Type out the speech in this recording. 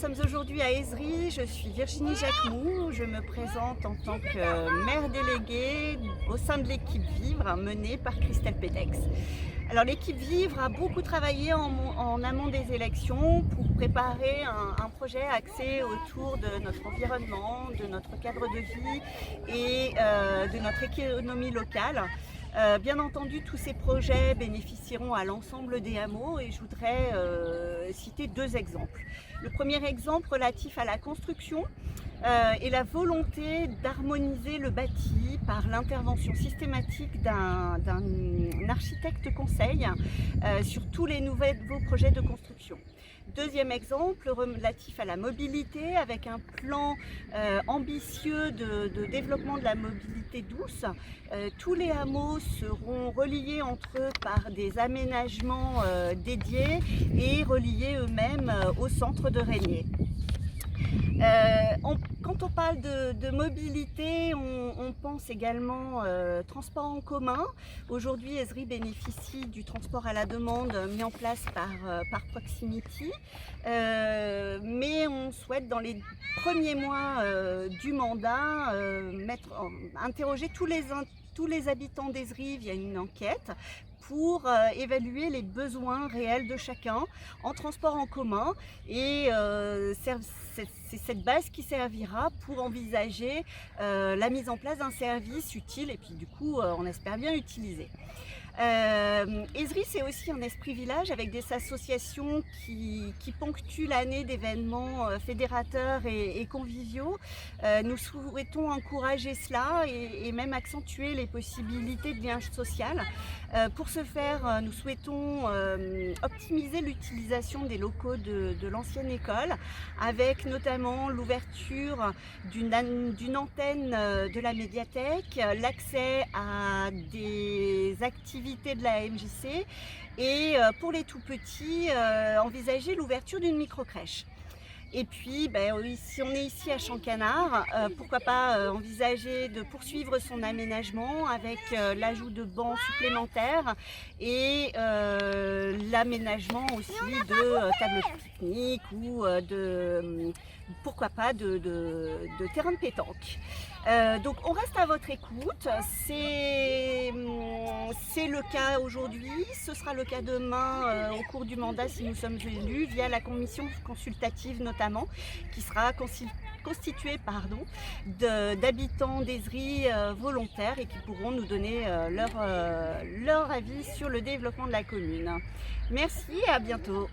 Nous sommes aujourd'hui à Ezri, je suis Virginie Jacquemou, je me présente en tant que maire déléguée au sein de l'équipe Vivre menée par Christelle Pédex. Alors l'équipe Vivre a beaucoup travaillé en amont des élections pour préparer un projet axé autour de notre environnement, de notre cadre de vie et de notre économie locale. Bien entendu, tous ces projets bénéficieront à l'ensemble des hameaux et je voudrais citer deux exemples. Le premier exemple relatif à la construction est la volonté d'harmoniser le bâti par l'intervention systématique d'un architecte conseil sur tous les nouveaux projets de construction. Deuxième exemple relatif à la mobilité avec un plan ambitieux de développement de la mobilité douce. Tous les hameaux seront reliés entre eux par des aménagements dédiés et reliés eux-mêmes au centre de Régnier. Quand on parle de mobilité, on pense également transport en commun. Aujourd'hui, Ezri bénéficie du transport à la demande mis en place par Proximity, mais on souhaite dans les premiers mois du mandat interroger tous les habitants d'Ezri via une enquête pour évaluer les besoins réels de chacun en transport en commun et c'est cette base qui servira pour envisager la mise en place d'un service utile et puis du coup on espère bien l'utiliser. Ezri, c'est aussi un esprit village avec des associations qui ponctuent l'année d'événements fédérateurs et conviviaux. Nous souhaitons encourager cela et même accentuer les possibilités de lien social. Pour ce faire, nous souhaitons optimiser l'utilisation des locaux de l'ancienne école avec notamment l'ouverture d'une antenne de la médiathèque, l'accès à des activités de la MJC et pour les tout petits, envisager l'ouverture d'une micro-crèche. Et puis, si on est ici à Champcanard, pourquoi pas envisager de poursuivre son aménagement avec l'ajout de bancs supplémentaires et l'aménagement aussi de tables pique-nique ou pourquoi pas de terrain de pétanque. Donc on reste à votre écoute, c'est le cas aujourd'hui, ce sera le cas demain au cours du mandat si nous sommes élus via la commission consultative notamment qui sera constituée d'habitants d'Ezri volontaires et qui pourront nous donner leur avis sur le développement de la commune. Merci et à bientôt.